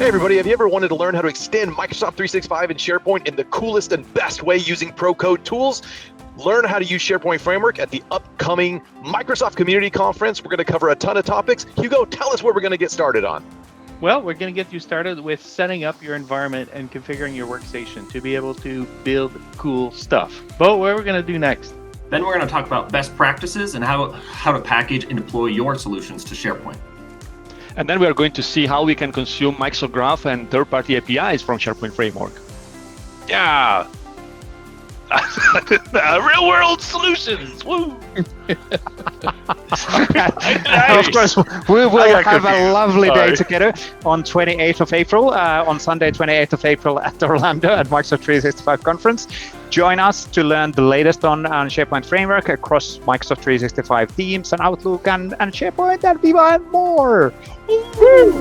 Hey everybody, have you ever wanted to learn how to extend Microsoft 365 and SharePoint in the coolest and best way using pro code tools? Learn how to use SharePoint Framework at the upcoming Microsoft Community Conference. We're going to cover a ton of topics. Hugo, tell us what we're going to get started on. Well, we're going to get you started with setting up your environment and configuring your workstation to be able to build cool stuff. Beau, what are we going to do next? Then we're going to talk about best practices and how to package and deploy your solutions to SharePoint. And then we are going to see how we can consume Microsoft Graph and third-party APIs from SharePoint Framework. Yeah. Real-world solutions. Woo. Of course, we will have a lovely day together on 28th of April, on Sunday, 28th of April at Orlando at Microsoft 365 conference. Join us to learn the latest on SharePoint Framework across Microsoft 365 Teams and Outlook and SharePoint and Viva and more. Woo!